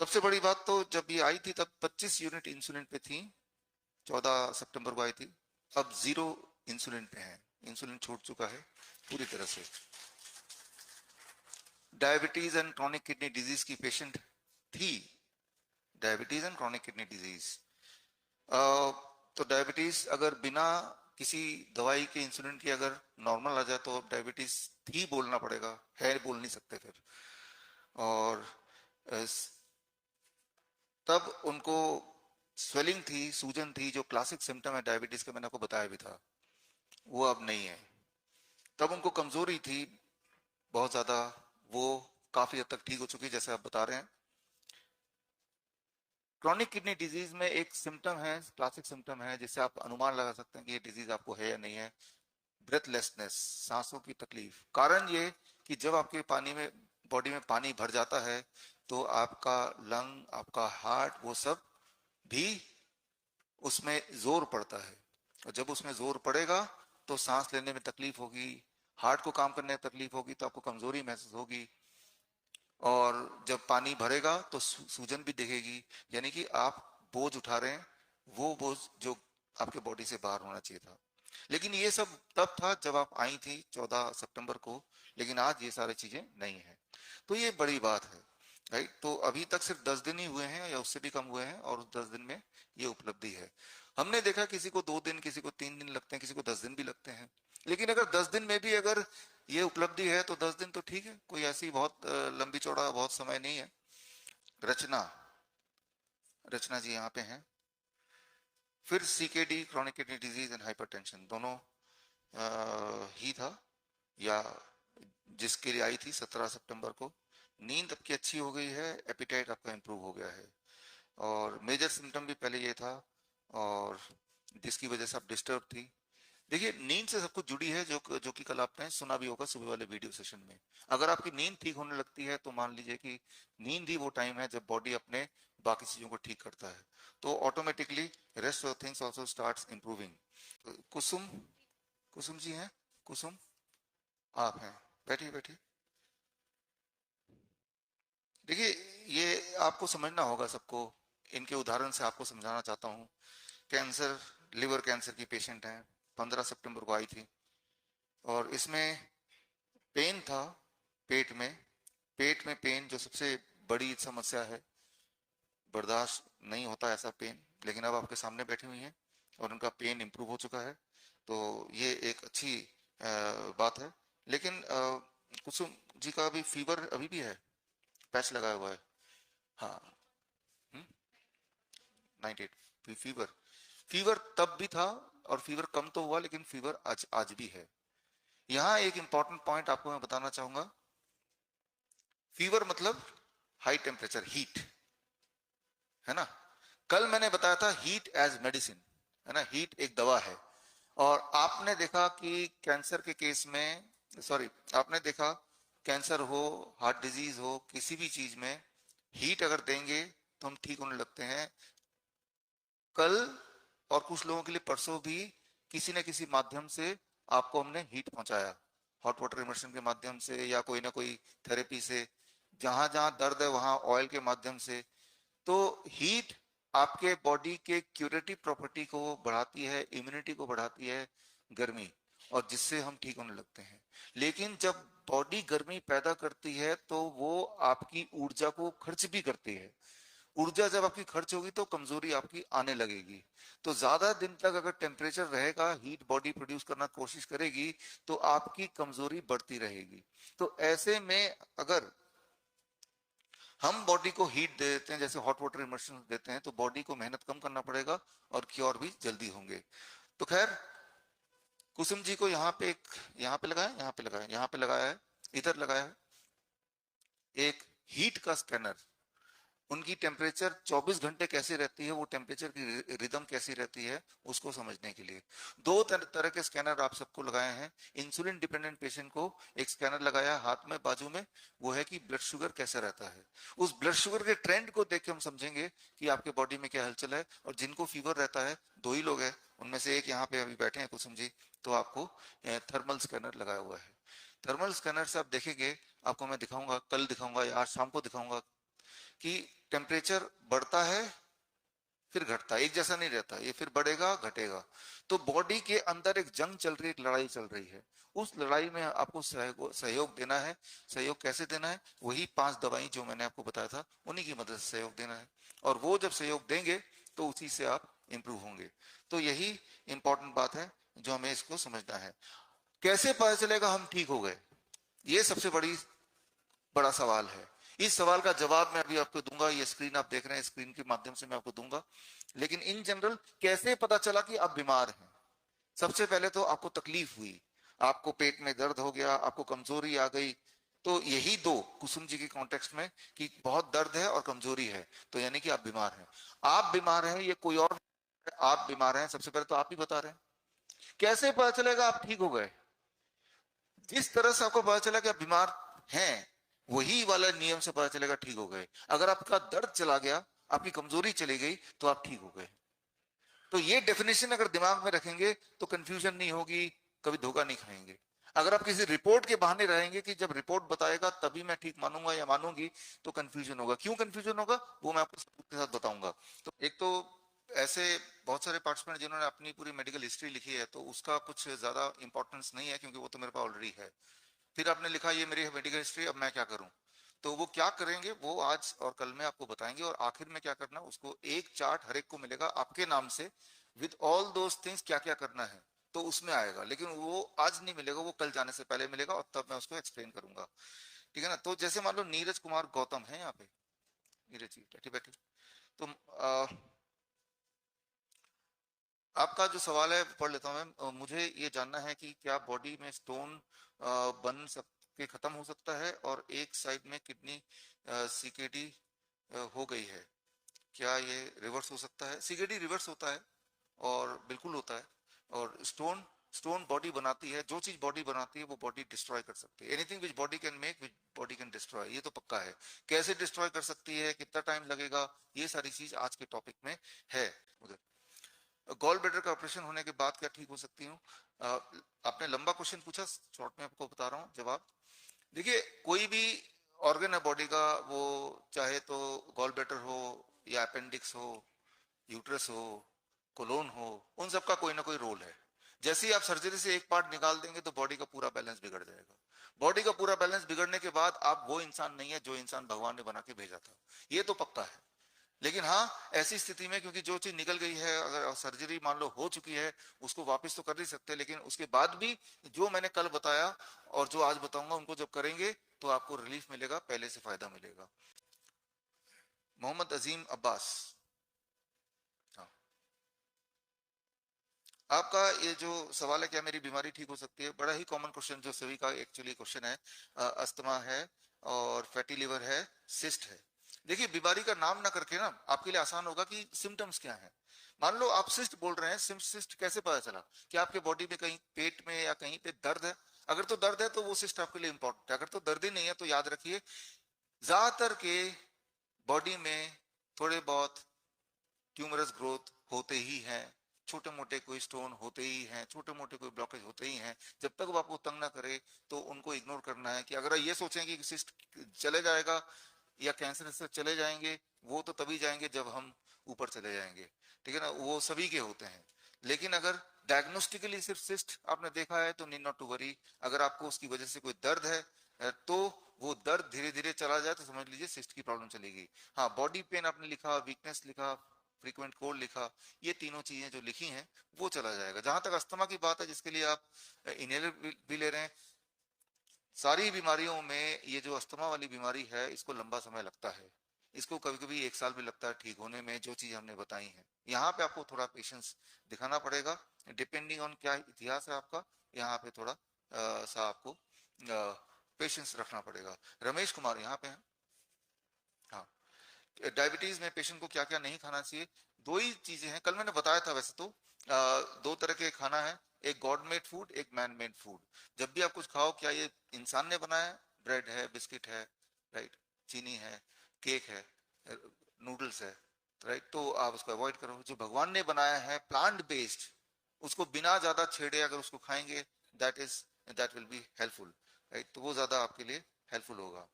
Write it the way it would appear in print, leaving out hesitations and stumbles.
सबसे बड़ी बात तो जब ये आई थी तब 25 यूनिट इंसुलिन पे थी, 14 सितंबर को आई थी। अब 0 इंसुलिन पे है, इंसुलिन छूट चुका है पूरी तरह से। Diabetes and chronic kidney disease की पेशेंट थी, diabetes and chronic kidney disease. तो डायबिटीज अगर बिना किसी दवाई के इंसुलिन की अगर नॉर्मल आ जाए तो डायबिटीज थी बोलना पड़ेगा, है बोल नहीं सकते फिर। और तब उनको स्वेलिंग थी, सूजन थी, जो क्लासिक सिम्टम है डायबिटीज का, मैंने आपको बताया भी था, वो अब नहीं है। तब उनको कमजोरी थी बहुत ज्यादा, वो काफी हद तक ठीक हो चुकी है जैसे आप बता रहे हैं। क्रॉनिक किडनी डिजीज में एक सिम्टम है, क्लासिक सिम्टम है, जिससे आप अनुमान लगा सकते हैं कि ये डिजीज आपको है या नहीं है। ब्रेथलेसनेस, सांसों की तकलीफ। कारण ये कि जब आपके पानी में, बॉडी में पानी भर जाता है तो आपका लंग, आपका हार्ट, वो सब भी उसमें जोर पड़ता है। और जब उसमें जोर पड़ेगा तो सांस लेने में तकलीफ होगी, हार्ट को काम करने में तकलीफ होगी, तो आपको कमजोरी महसूस होगी। और जब पानी भरेगा तो सूजन भी दिखेगी, यानी कि आप बोझ उठा रहे हैं, वो बोझ जो आपके बॉडी से बाहर होना चाहिए था। लेकिन ये सब तब था जब आप आई थी 14 सितंबर को, लेकिन आज ये सारी चीजें नहीं है। तो ये बड़ी बात है, राइट। तो अभी तक सिर्फ 10 दिन ही हुए हैं या उससे भी कम हुए हैं, और उस 10 दिन में ये उपलब्धि है। हमने देखा किसी को 2 दिन, किसी को 3 दिन लगते हैं, किसी को 10 दिन भी लगते हैं। लेकिन अगर 10 दिन में भी अगर ये उपलब्धि है तो 10 दिन तो ठीक है, कोई ऐसी बहुत लंबी चौड़ा बहुत समय नहीं है। रचना, रचना जी यहाँ पे हैं। फिर CKD, chronic kidney disease and hypertension, दोनों ही था, या जिसके लिए आई थी 17 सितंबर को। नींद आपकी अच्छी हो गई है, एपिटाइट आपका इंप्रूव हो गया है, और मेजर सिम्टम भी पहले ये था, और जिसकी वजह से आप डिस्टर्ब थी। देखिए, नींद से सब कुछ जुड़ी है, जो कि कल आपने सुना भी होगा सुबह वाले वीडियो सेशन में। अगर आपकी नींद ठीक होने लगती है तो मान लीजिए कि नींद ही वो टाइम है जब बॉडी अपने बाकी चीजों को ठीक करता है, तो automatically rest of things also starts improving. Kusum, Kusum ji हैं? कुसुम, आप हैं? बैठिए बैठिए। देखिए, ये आपको समझना होगा सबको, इनके उदाहरण से आपको समझाना चाहता हूँ। कैंसर, लिवर कैंसर की पेशेंट हैं, 15 सितंबर को आई थी, और इसमें पेन था पेट में। पेट में पेन जो सबसे बड़ी समस्या है, बर्दाश्त नहीं होता ऐसा पेन, लेकिन अब आपके सामने बैठी हुई हैं और उनका पेन इंप्रूव हो चुका है, तो ये एक अच्छी बात है। लेकिन कुसुम जी का अभी फीवर अभी भी है, पैच लगाया हुआ है। हाँ। 98 फीवर, फीवर तब भी था, और फीवर कम तो हुआ, लेकिन फीवर आज आज भी है। यहाँ एक इंपॉर्टेंट पॉइंट आपको मैं बताना चाहूंगा। फीवर मतलब हाई टेम्परेचर, हीट, है ना। कल मैंने बताया था हीट एज मेडिसिन, है ना, हीट एक दवा है। और आपने देखा कि कैंसर के केस में, सॉरी, आपने देखा कैंसर हो, हार्ट डिजीज हो, किसी भी चीज में हीट अगर देंगे तो हम ठीक होने लगते हैं। कल और कुछ लोगों के लिए परसों भी किसी न किसी माध्यम से आपको हमने हीट पहुंचाया, हॉट वाटर इमर्शन के माध्यम से या कोई ना कोई थेरेपी से, जहां जहां दर्द है वहां ऑयल के माध्यम से। तो हीट आपके बॉडी के क्यूरेटिव प्रॉपर्टी को बढ़ाती है, इम्यूनिटी को बढ़ाती है, गर्मी, और जिससे हम ठीक होने लगते हैं। लेकिन जब बॉडी गर्मी पैदा करती है तो वो आपकी ऊर्जा को खर्च भी करती है। ऊर्जा जब आपकी खर्च होगी तो कमजोरी आपकी आने लगेगी। तो ज्यादा दिन तक अगर टेम्परेचर रहेगा, हीट बॉडी प्रोड्यूस करना कोशिश करेगी, तो आपकी कमजोरी बढ़ती रहेगी। तो ऐसे में अगर हम बॉडी को हीट दे देते हैं, जैसे हॉट वाटर इमर्शन देते हैं, तो बॉडी को मेहनत कम करना पड़ेगा और क्योर भी जल्दी होंगे। तो खैर, कुसुम जी को यहाँ पे एक, यहाँ पे लगाया, यहाँ पे लगाया, यहाँ पे लगाया है, इधर लगाया है एक हीट का स्कैनर। उनकी टेम्परेचर 24 घंटे कैसे रहती है, वो टेम्परेचर की रिदम कैसी रहती है, उसको समझने के लिए दो तरह के स्कैनर आप सबको लगाए हैं। इंसुलिन डिपेंडेंट पेशेंट को एक स्कैनर लगाया है हाथ में, बाजू में, वो है कि ब्लड शुगर कैसा रहता है। उस ब्लड शुगर के ट्रेंड को देख के हम समझेंगे कि आपके बॉडी में क्या हलचल है। और जिनको फीवर रहता है, दो ही लोग हैं उनमें से एक यहाँ पे अभी बैठे हैं, कुसुम जी, तो आपको थर्मल स्कैनर लगाया हुआ है। थर्मल स्कैनर से आप देखेंगे, आपको मैं दिखाऊंगा, कल दिखाऊंगा या आज शाम को दिखाऊंगा, कि टेम्परेचर बढ़ता है फिर घटता है, एक जैसा नहीं रहता, ये फिर बढ़ेगा घटेगा। तो बॉडी के अंदर एक जंग चल रही है, एक लड़ाई चल रही है। उस लड़ाई में आपको सहयोग देना है। सहयोग कैसे देना है? वही 5 दवाई जो मैंने आपको बताया था, उन्हीं की मदद से सहयोग देना है। और वो जब सहयोग देंगे तो उसी से आप इंप्रूव होंगे। तो यही इंपॉर्टेंट बात है जो हमें इसको समझना है। कैसे पता चलेगा हम ठीक हो गए? ये सबसे बड़ा सवाल है। इस सवाल का जवाब मैं अभी आपको दूंगा, ये स्क्रीन आप देख रहे हैं, स्क्रीन के माध्यम से मैं आपको दूंगा। लेकिन इन जनरल कैसे पता चला कि आप बीमार हैं? सबसे पहले तो आपको तकलीफ हुई, आपको पेट में दर्द हो गया, आपको कमजोरी आ गई। तो यही दो कुसुम जी के कॉन्टेक्स्ट में कि बहुत दर्द है और कमजोरी है, तो यानी कि आप बीमार हैं। आप बीमार हैं, ये कोई और, आप बीमार हैं, सबसे पहले तो आप ही बता रहे हैं। कैसे पता चलेगा आप ठीक हो गए? जिस तरह से आपको पता चला कि आप बीमार हैं, वही वाला नियम से पता चलेगा ठीक हो गए। अगर आपका दर्द चला गया, आपकी कमजोरी चली गई, तो आप ठीक हो गए। तो ये डेफिनेशन अगर दिमाग में रखेंगे तो कंफ्यूजन नहीं होगी, कभी धोखा नहीं खाएंगे। अगर आप किसी रिपोर्ट के बहाने रहेंगे कि जब रिपोर्ट बताएगा तभी मैं ठीक मानूंगा या मानूंगी, तो कंफ्यूजन होगा। क्यों कंफ्यूजन होगा वो मैं आपको सबूत के साथ बताऊंगा। तो एक तो ऐसे बहुत सारे पार्टिसिपेंट जिन्होंने अपनी पूरी मेडिकल हिस्ट्री लिखी है, तो उसका कुछ ज्यादा इंपॉर्टेंस नहीं है क्योंकि वो तो मेरे पास ऑलरेडी है। फिर आपने लिखा ये मेरी मेडिकल हिस्ट्री, अब मैं क्या करूं? तो वो क्या करेंगे वो आज और कल में आपको बताएंगे। और आखिर में क्या करना, उसको एक चार्ट हर एक को मिलेगा आपके नाम से, विद ऑल दोज थिंग्स, क्या क्या करना है, तो उसमें आएगा। लेकिन वो आज नहीं मिलेगा, वो कल जाने से पहले मिलेगा और तब मैं उसको एक्सप्लेन करूंगा। ठीक है ना? तो जैसे मान लो नीरज कुमार गौतम है यहाँ पे, नीरज जी बैठे बैठे। तो आपका जो सवाल है पढ़ लेता हूँ मैं। मुझे ये जानना है कि क्या बॉडी में स्टोन बन सक के खत्म हो सकता है और एक साइड में किडनी सीकेडी हो गई है, क्या ये रिवर्स हो सकता है? सीकेडी रिवर्स होता है, और बिल्कुल होता है। और स्टोन स्टोन बॉडी बनाती है, जो चीज बॉडी बनाती है वो बॉडी डिस्ट्रॉय कर सकती है। Anything which body can make, which body can destroy, ये तो पक्का है। कैसे डिस्ट्रॉय कर सकती है, कितना टाइम लगेगा, ये सारी चीज आज के टॉपिक में है। उधर गॉल ब्लैडर का ऑपरेशन होने के बाद क्या ठीक हो सकती हूँ? आपने लंबा क्वेश्चन पूछा, शॉर्ट में आपको बता रहा हूँ जवाब। देखिए, कोई भी ऑर्गन है बॉडी का, वो चाहे तो गॉल ब्लैडर हो या अपेंडिक्स हो, यूट्रस हो, कोलोन हो, उन सब का कोई ना कोई रोल है। जैसे ही आप सर्जरी से एक पार्ट निकाल देंगे तो बॉडी का पूरा बैलेंस बिगड़ जाएगा। बॉडी का पूरा बैलेंस बिगड़ने के बाद आप वो इंसान नहीं है जो इंसान भगवान ने बना के भेजा था, ये तो पक्का है। लेकिन हाँ, ऐसी स्थिति में क्योंकि जो चीज निकल गई है, अगर सर्जरी मान लो हो चुकी है, उसको वापस तो कर नहीं सकते, लेकिन उसके बाद भी जो मैंने कल बताया और जो आज बताऊंगा, उनको जब करेंगे तो आपको रिलीफ मिलेगा, पहले से फायदा मिलेगा। मोहम्मद अजीम अब्बास, हाँ। आपका ये जो सवाल है क्या मेरी बीमारी ठीक हो सकती है, बड़ा ही कॉमन क्वेश्चन जो सभी का एक्चुअली क्वेश्चन है। अस्थमा है और फैटी लिवर है, सिस्ट है। देखिए, बीमारी का नाम ना करके ना आपके लिए आसान होगा कि सिम्टम्स क्या है। मान लो आप सिस्ट बोल रहे हैं, सिस्ट कैसे पता चला? कि आपके बॉडी में कहीं पेट में या कहीं पे दर्द है? अगर तो दर्द है तो वो सिस्ट आपके लिए इंपॉर्टेंट है। अगर तो दर्द ही नहीं है तो याद रखिए, ज्यादातर के बॉडी में थोड़े बहुत ट्यूमरस ग्रोथ होते ही हैं, छोटे मोटे कोई स्टोन होते ही हैं, छोटे मोटे कोई ब्लॉकेज होते ही हैं। जब तक वो आपको तंग ना करे तो उनको इग्नोर करना है। कि अगर ये सोचें कि सिस्ट चले जाएगा या कैंसर से चले जाएंगे, वो तो तभी जाएंगे जब हम ऊपर चले जाएंगे। ठीक है ना? वो सभी के होते हैं। लेकिन अगर डायग्नोस्टिकली सिर्फ सिस्ट आपने देखा है तो नीड नॉट टू वरी। अगर आपको उसकी वजह से कोई दर्द है तो वो दर्द धीरे धीरे चला जाए तो समझ लीजिए सिस्ट की प्रॉब्लम चलेगी। हाँ, बॉडी पेन आपने लिखा, वीकनेस लिखा, फ्रीक्वेंट कोल्ड लिखा, ये तीनों चीजें जो लिखी हैं वो चला जाएगा। जहां तक अस्थमा की बात है, जिसके लिए आप इनहेलर भी ले रहे हैं, सारी बीमारियों में ये जो अस्थमा वाली बीमारी है, इसको लंबा समय लगता है। इसको कभी कभी 1 साल भी लगता है ठीक होने में, जो चीज हमने बताई है। यहाँ पे आपको थोड़ा पेशेंस दिखाना पड़ेगा, डिपेंडिंग ऑन क्या इतिहास है आपका। यहाँ पे थोड़ा सा आपको पेशेंस रखना पड़ेगा। रमेश कुमार यहाँ पे हैं। हाँ, डायबिटीज में पेशेंट को क्या क्या नहीं खाना चाहिए? दो ही चीजें हैं, कल मैंने बताया था वैसे तो। दो तरह के खाना है, एक गॉड मेड फूड, एक मैन मेड फूड। जब भी आप कुछ खाओ, क्या ये इंसान ने बनाया है? ब्रेड है, बिस्किट है, राइट, चीनी है, केक है, नूडल्स है, राइट, तो आप उसको अवॉइड करो। जो भगवान ने बनाया है प्लांट बेस्ड, उसको बिना ज्यादा छेड़े अगर उसको खाएंगे, that will be helpful, right, तो वो ज्यादा आपके लिए हेल्पफुल होगा।